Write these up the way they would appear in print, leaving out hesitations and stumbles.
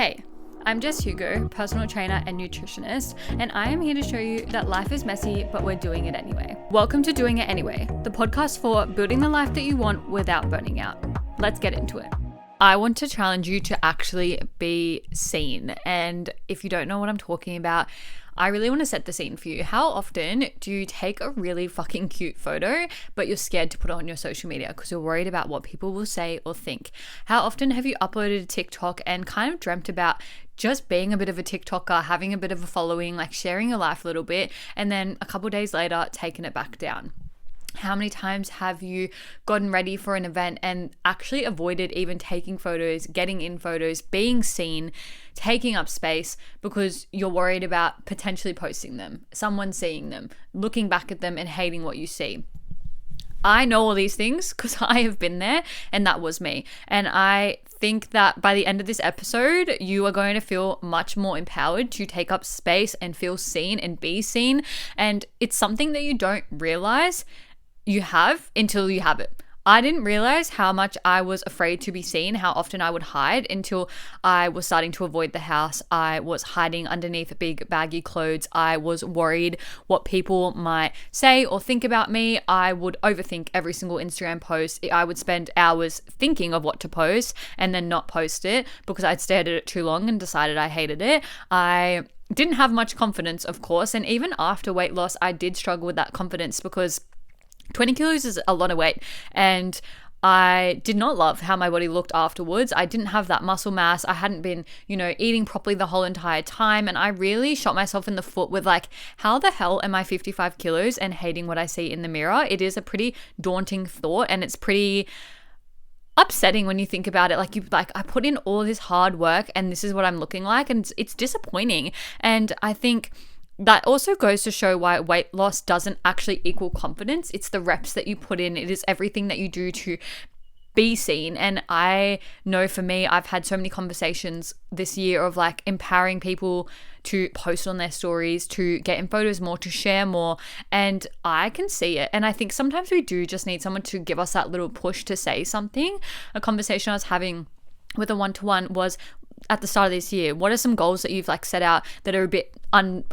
Hey, I'm Jess Hugo, personal trainer and nutritionist, and I am here to show you that life is messy, but we're doing it anyway. Welcome to Doing It Anyway, the podcast for building the life that you want without burning out. Let's get into it. I want to challenge you to actually be seen. And if you don't know what I'm talking about, I really want to set the scene for you. How often do you take a really fucking cute photo, but you're scared to put it on your social media because you're worried about what people will say or think? How often have you uploaded a TikTok and kind of dreamt about just being a bit of a TikToker, having a bit of a following, like sharing your life a little bit, and then a couple of days later, taking it back down? How many times have you gotten ready for an event and actually avoided even taking photos, getting in photos, being seen, taking up space because you're worried about potentially posting them, someone seeing them, looking back at them and hating what you see? I know all these things because I have been there, and that was me. And I think that by the end of this episode, you are going to feel much more empowered to take up space and feel seen and be seen. And it's something that you don't realize you have until you have it. I didn't realize how much I was afraid to be seen, how often I would hide until I was starting to avoid the house. I was hiding underneath big baggy clothes. I was worried what people might say or think about me. I would overthink every single Instagram post. I would spend hours thinking of what to post and then not post it because I'd stared at it too long and decided I hated it. I didn't have much confidence, of course, and even after weight loss, I did struggle with that confidence because 20 kilos is a lot of weight, and I did not love how my body looked afterwards. I didn't have that muscle mass. I hadn't been, eating properly the whole entire time. And I really shot myself in the foot with how the hell am I 55 kilos and hating what I see in the mirror? It is a pretty daunting thought, and it's pretty upsetting when you think about it. I put in all this hard work and this is what I'm looking like, and it's disappointing. And I think that also goes to show why weight loss doesn't actually equal confidence. It's the reps that you put in. It is everything that you do to be seen. And I know for me, I've had so many conversations this year of empowering people to post on their stories, to get in photos more, to share more. And I can see it. And I think sometimes we do just need someone to give us that little push to say something. A conversation I was having with a one-to-one was, at the start of this year, what are some goals that you've set out that are a bit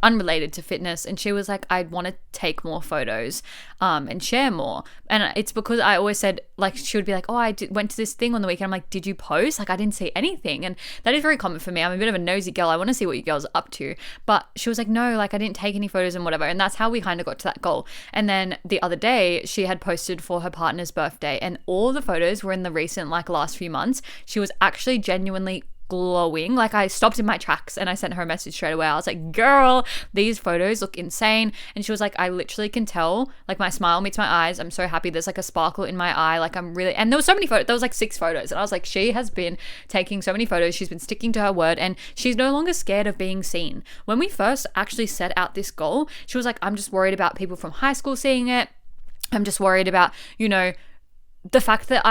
unrelated to fitness? And she was like, I'd want to take more photos and share more. And it's because I always said, she would be like, oh, went to this thing on the weekend. I'm like, did you post? I didn't see anything. And that is very common for me. I'm a bit of a nosy girl. I want to see what you girls are up to. But she was like, no, I didn't take any photos and whatever. And that's how we kind of got to that goal. And then the other day, she had posted for her partner's birthday, and all the photos were in the recent last few months. She was actually genuinely glowing. I stopped in my tracks and I sent her a message straight away. I was like, girl, these photos look insane. And she was like, I literally can tell, my smile meets my eyes. I'm so happy. There's a sparkle in my eye. I'm really, and there was so many photos. There was 6 photos. And I was like, she has been taking so many photos. She's been sticking to her word, and she's no longer scared of being seen. When we first actually set out this goal, she was like, I'm just worried about people from high school seeing it. I'm just worried about, the fact that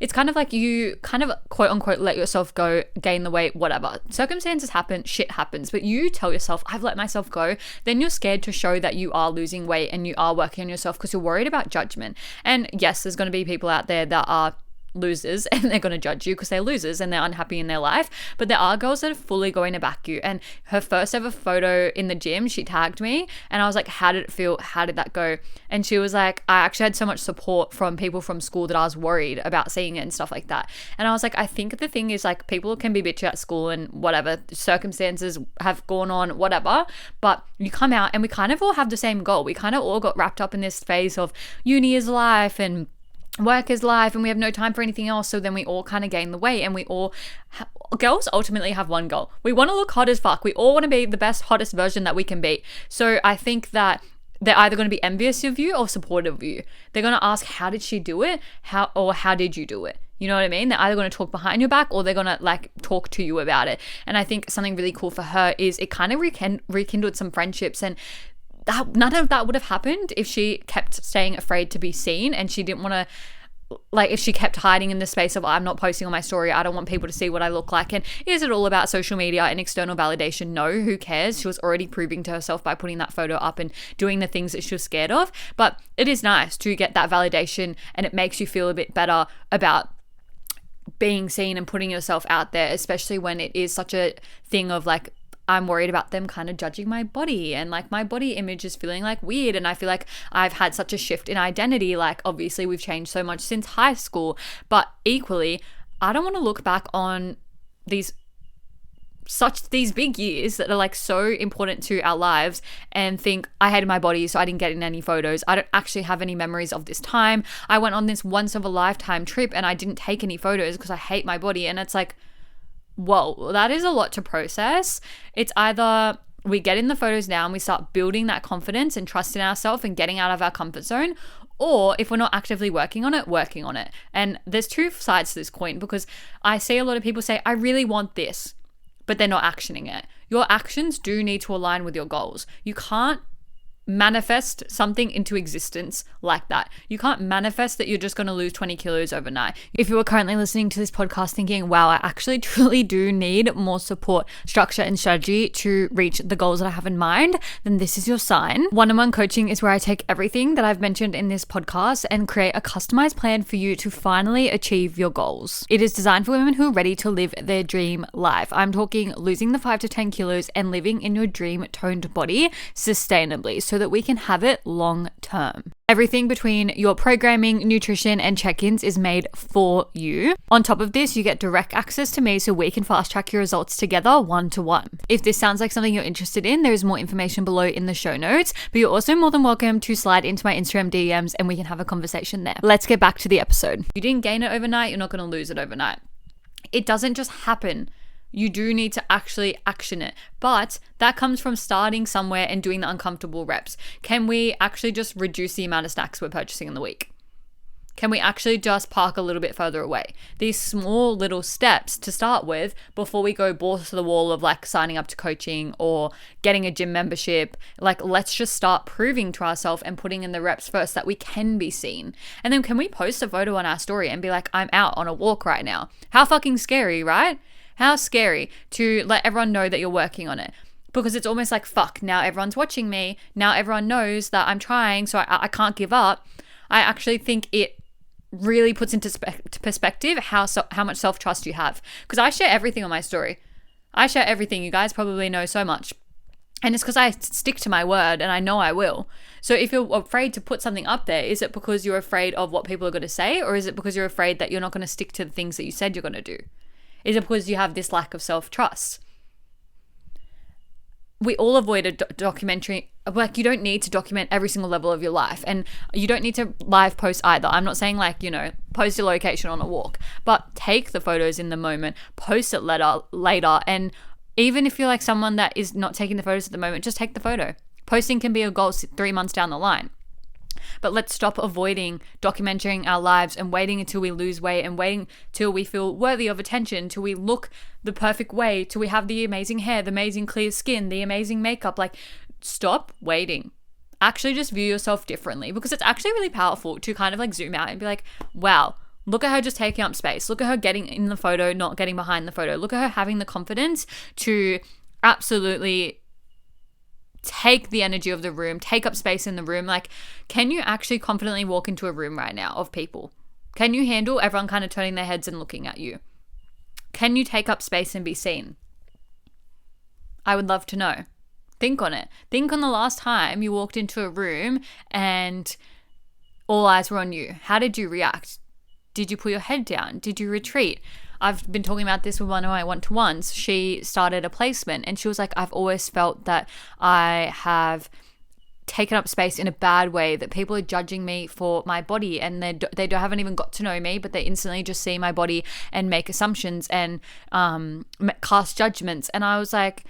it's kind of you kind of quote unquote let yourself go, gain the weight, whatever. Circumstances happen, shit happens, but you tell yourself, I've let myself go. Then you're scared to show that you are losing weight and you are working on yourself because you're worried about judgment. And yes, there's going to be people out there that are losers and they're going to judge you because they're losers and they're unhappy in their life, but there are girls that are fully going to back you. And her first ever photo in the gym, she tagged me and I was like, how did it feel? How did that go? And she was like, I actually had so much support from people from school that I was worried about seeing it and stuff like that. And I was like, I think the thing is people can be bitchy at school and whatever, circumstances have gone on, whatever, but you come out and we kind of all have the same goal. We kind of all got wrapped up in this phase of uni is life and work is life and we have no time for anything else. So then we all kind of gain the weight, and we all girls ultimately have one goal. We want to look hot as fuck. We all want to be the best, hottest version that we can be. So I think that they're either going to be envious of you or supportive of you. They're going to ask, how did she do it? How did you do it? You know what I mean? They're either going to talk behind your back or they're going to talk to you about it. And I think something really cool for her is it kind of rekindled some friendships, and none of that would have happened if she kept staying afraid to be seen, and she didn't want to if she kept hiding in the space of, I'm not posting on my story, I don't want people to see what I look like. And is it all about social media and external validation? No, who cares? She was already proving to herself by putting that photo up and doing the things that she was scared of. But it is nice to get that validation, and it makes you feel a bit better about being seen and putting yourself out there, especially when it is such a thing of like, I'm worried about them kind of judging my body, and like my body image is feeling like weird, and I feel like I've had such a shift in identity. Like obviously we've changed so much since high school, but equally I don't want to look back on these big years that are like so important to our lives and think I hated my body, so I didn't get in any photos. I don't actually have any memories of this time. I went on this once of a lifetime trip and I didn't take any photos because I hate my body. And it's like, whoa, that is a lot to process. It's either we get in the photos now and we start building that confidence and trust in ourselves and getting out of our comfort zone, or if we're not actively working on it. And there's two sides to this coin, because I see a lot of people say, I really want this, but they're not actioning it. Your actions do need to align with your goals. You can't manifest something into existence like that. You can't manifest that you're just going to lose 20 kilos overnight. If you are currently listening to this podcast thinking, wow, I actually truly do need more support, structure, and strategy to reach the goals that I have in mind, then this is your sign. One-on-one coaching is where I take everything that I've mentioned in this podcast and create a customized plan for you to finally achieve your goals. It is designed for women who are ready to live their dream life. I'm talking losing the 5 to 10 kilos and living in your dream toned body sustainably, so that we can have it long term. Everything between your programming, nutrition, and check-ins is made for you. On top of this, you get direct access to me so we can fast track your results together one-to-one. If this sounds like something you're interested in, there is more information below in the show notes, but you're also more than welcome to slide into my Instagram DMs and we can have a conversation there. Let's get back to the episode. You didn't gain it overnight, you're not going to lose it overnight. It doesn't just happen. You do need to actually action it. But that comes from starting somewhere and doing the uncomfortable reps. Can we actually just reduce the amount of snacks we're purchasing in the week? Can we actually just park a little bit further away? These small little steps to start with before we go balls to the wall of like signing up to coaching or getting a gym membership. Like, let's just start proving to ourselves and putting in the reps first that we can be seen. And then can we post a photo on our story and be like, I'm out on a walk right now? How fucking scary, right? How scary to let everyone know that you're working on it, because it's almost like, fuck, now everyone's watching me. Now everyone knows that I'm trying, so I can't give up. I actually think it really puts into perspective how much self-trust you have, because I share everything on my story. I share everything. You guys probably know so much. And it's because I stick to my word and I know I will. So if you're afraid to put something up there, is it because you're afraid of what people are going to say, or is it because you're afraid that you're not going to stick to the things that you said you're going to do? Is it because you have this lack of self-trust? We all avoid a documentary. Like, you don't need to document every single level of your life, and you don't need to live post either. I'm not saying like, post your location on a walk, but take the photos in the moment, post it later. And even if you're like someone that is not taking the photos at the moment, just take the photo. Posting can be a goal 3 months down the line. But let's stop avoiding documenting our lives and waiting until we lose weight and waiting till we feel worthy of attention, till we look the perfect way, till we have the amazing hair, the amazing clear skin, the amazing makeup. Like, stop waiting. Actually just view yourself differently, because it's actually really powerful to kind of like zoom out and be like, wow, look at her just taking up space. Look at her getting in the photo, not getting behind the photo. Look at her having the confidence to absolutely take the energy of the room, take up space in the room. Like, can you actually confidently walk into a room right now of people? Can you handle everyone kind of turning their heads and looking at you? Can you take up space and be seen? I would love to know. Think on it. Think on the last time you walked into a room and all eyes were on you. How did you react? Did you put your head down? Did you retreat? I've been talking about this with one of my one-to-ones. She started a placement and she was like, I've always felt that I have taken up space in a bad way, that people are judging me for my body, and they haven't even got to know me, but they instantly just see my body and make assumptions and cast judgments. And I was like,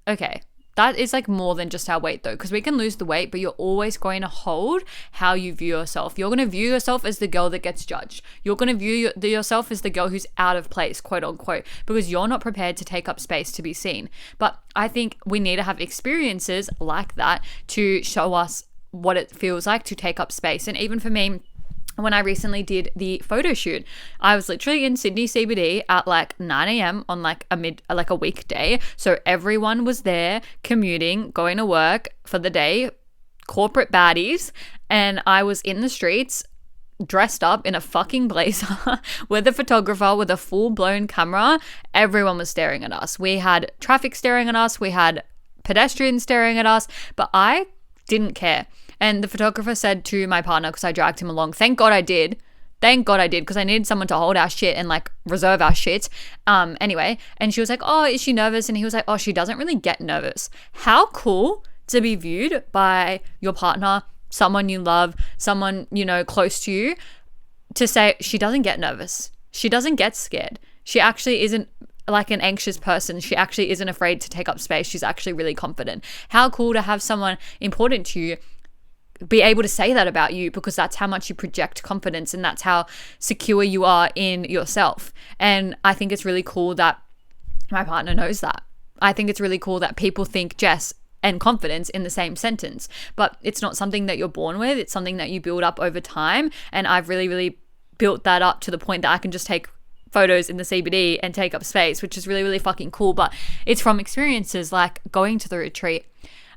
okay, that is like more than just our weight though, because we can lose the weight, but you're always going to hold how you view yourself. You're going to view yourself as the girl that gets judged. You're going to view yourself as the girl who's out of place, quote unquote, because you're not prepared to take up space to be seen. But I think we need to have experiences like that to show us what it feels like to take up space. And even for me, when I recently did the photo shoot, I was literally in Sydney CBD at like 9 a.m. on like a weekday. So everyone was there commuting, going to work for the day, corporate baddies. And I was in the streets dressed up in a fucking blazer with a photographer with a full-blown camera. Everyone was staring at us. We had traffic staring at us. We had pedestrians staring at us, but I didn't care. And the photographer said to my partner, because I dragged him along, thank God I did, because I needed someone to hold our shit and like reserve our shit. Anyway, and she was like, oh, is she nervous? And he was like, oh, she doesn't really get nervous. How cool to be viewed by your partner, someone you love, someone, you know, close to you, to say she doesn't get nervous. She doesn't get scared. She actually isn't like an anxious person. She actually isn't afraid to take up space. She's actually really confident. How cool to have someone important to you be able to say that about you, because that's how much you project confidence and that's how secure you are in yourself. And I think it's really cool that my partner knows that. I think it's really cool that people think Jess and confidence in the same sentence, but it's not something that you're born with. It's something that you build up over time. And I've really, really built that up to the point that I can just take photos in the CBD and take up space, which is really, really fucking cool. But it's from experiences like going to the retreat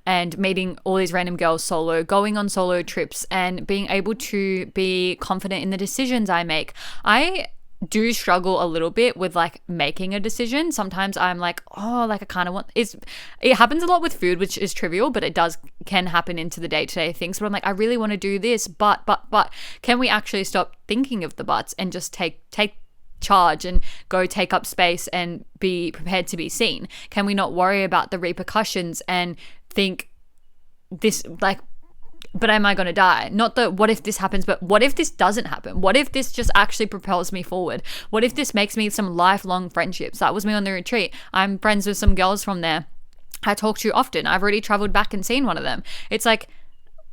and meeting all these random girls solo, going on solo trips, and being able to be confident in the decisions I make. I do struggle a little bit with like making a decision. Sometimes I'm like, oh, like I kind of want, it happens a lot with food, which is trivial, but it can happen into the day-to-day things. But I'm like, I really want to do this, but can we actually stop thinking of the buts and just take charge and go take up space and be prepared to be seen? Can we not worry about the repercussions and think this, like, but am I going to die? Not the what if this happens, but what if this doesn't happen? What if this just actually propels me forward? What if this makes me some lifelong friendships? That was me on the retreat. I'm friends with some girls from there I talk to often. I've already traveled back and seen one of them. It's like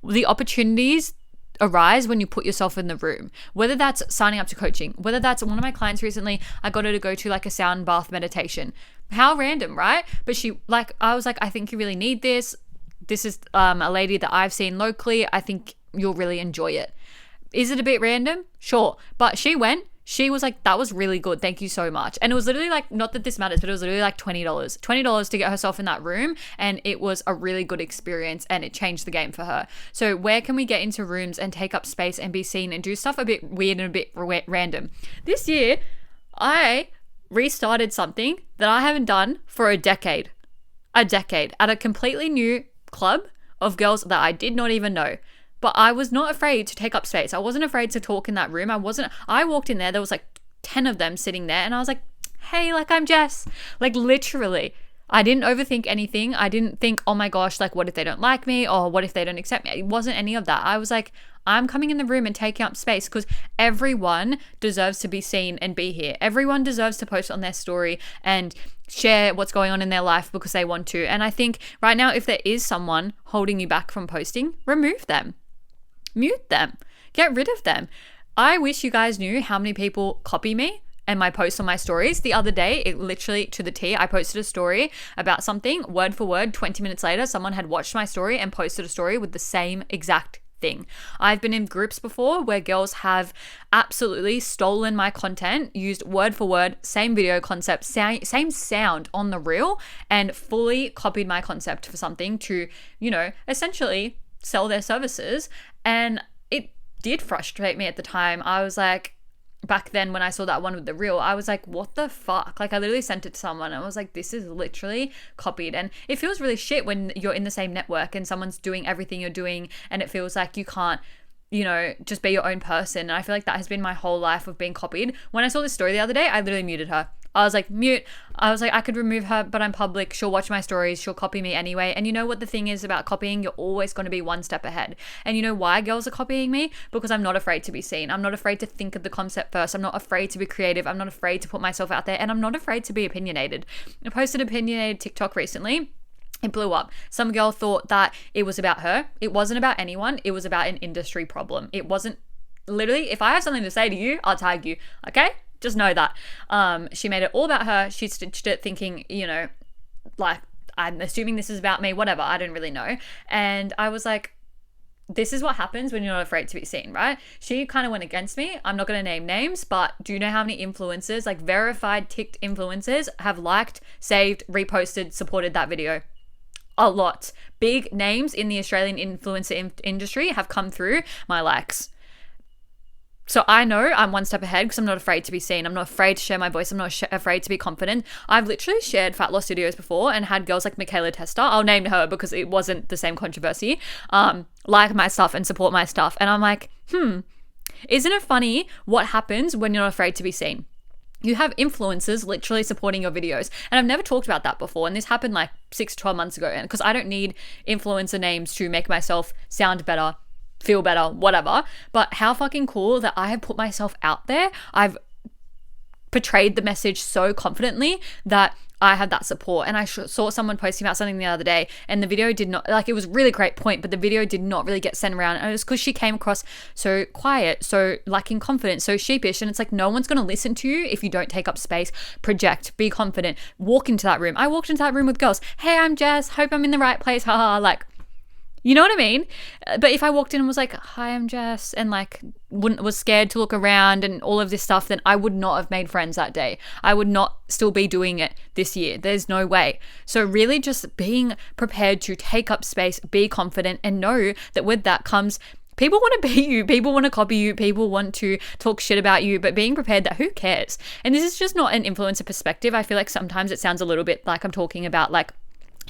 the opportunities arise when you put yourself in the room, whether that's signing up to coaching, whether that's one of my clients recently, I got her to go to like a sound bath meditation. How random, right? But I was like, I think you really need this. This is a lady that I've seen locally. I think you'll really enjoy it. Is it a bit random? Sure. But she went. She was like, that was really good. Thank you so much. And it was literally like, not that this matters, but it was literally like $20 to get herself in that room. And it was a really good experience and it changed the game for her. So where can we get into rooms and take up space and be seen and do stuff a bit weird and a bit random? This year, I restarted something that I haven't done for a decade at a completely new club of girls that I did not even know. But I was not afraid to take up space. I wasn't afraid to talk in that room. I walked in there was like 10 of them sitting there and I was like, hey, like I'm Jess. Like literally, I didn't overthink anything. I didn't think, oh my gosh, like what if they don't like me or what if they don't accept me? It wasn't any of that. I was like, I'm coming in the room and taking up space because everyone deserves to be seen and be here. Everyone deserves to post on their story and share what's going on in their life because they want to. And I think right now, if there is someone holding you back from posting, remove them. Mute them. Get rid of them. I wish you guys knew how many people copy me and my posts on my stories. The other day, it literally to the T, I posted a story about something, word for word, 20 minutes later, someone had watched my story and posted a story with the same exact thing. I've been in groups before where girls have absolutely stolen my content, used word for word, same video concept, same sound on the reel, and fully copied my concept for something to, essentially sell their services. And it did frustrate me at the time. I was like, back then when I saw that one with the reel, I was like, what the fuck? Like I literally sent it to someone and I was like, this is literally copied. And it feels really shit when you're in the same network and someone's doing everything you're doing and it feels like you can't, just be your own person. And I feel like that has been my whole life of being copied. When I saw this story the other day, I literally muted her. I was like, mute. I was like, I could remove her, but I'm public. She'll watch my stories. She'll copy me anyway. And you know what the thing is about copying? You're always going to be one step ahead. And you know why girls are copying me? Because I'm not afraid to be seen. I'm not afraid to think of the concept first. I'm not afraid to be creative. I'm not afraid to put myself out there. And I'm not afraid to be opinionated. I posted an opinionated TikTok recently. It blew up. Some girl thought that it was about her. It wasn't about anyone. It was about an industry problem. It wasn't literally, if I have something to say to you, I'll tag you. Okay? Just know that. She made it all about her. She stitched it thinking, like, I'm assuming this is about me, whatever. I don't really know. And I was like, this is what happens when you're not afraid to be seen, right? She kind of went against me. I'm not going to name names, but do you know how many influencers, like verified ticked influencers, have liked, saved, reposted, supported that video? A lot. Big names in the Australian influencer industry have come through my likes. So I know I'm one step ahead because I'm not afraid to be seen. I'm not afraid to share my voice. I'm not afraid to be confident. I've literally shared fat loss videos before and had girls like Michaela Testa, I'll name her because it wasn't the same controversy, like my stuff and support my stuff. And I'm like, isn't it funny what happens when you're not afraid to be seen? You have influencers literally supporting your videos. And I've never talked about that before. And this happened like 6 to 12 months ago. And because I don't need influencer names to make myself sound better, feel better, whatever. But how fucking cool that I have put myself out there. I've portrayed the message so confidently that I had that support. And I saw someone posting about something the other day and the video did not, like, it was a really great point, but the video did not really get sent around. And it was because she came across so quiet, so lacking confidence, so sheepish. And it's like, no one's going to listen to you if you don't take up space, project, be confident, walk into that room. I walked into that room with girls. Hey, I'm Jess. Hope I'm in the right place. Haha. Like, you know what I mean? But if I walked in and was like, hi, I'm Jess, and like was scared to look around and all of this stuff, then I would not have made friends that day. I would not still be doing it this year. There's no way. So really just being prepared to take up space, be confident, and know that with that comes people want to be you, people want to copy you, people want to talk shit about you, but being prepared that who cares? And this is just not an influencer perspective. I feel like sometimes it sounds a little bit like I'm talking about like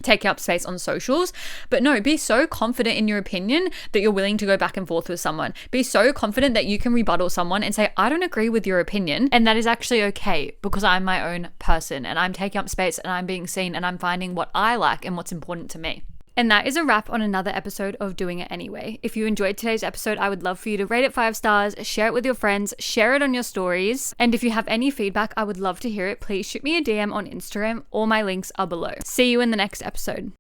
taking up space on socials, but no, be so confident in your opinion that you're willing to go back and forth with someone. Be so confident that you can rebuttal someone and say, I don't agree with your opinion, and that is actually okay because I'm my own person and I'm taking up space and I'm being seen and I'm finding what I like and what's important to me. And that is a wrap on another episode of Doing It Anyway. If you enjoyed today's episode, I would love for you to rate it 5 stars, share it with your friends, share it on your stories. And if you have any feedback, I would love to hear it. Please shoot me a DM on Instagram. All my links are below. See you in the next episode.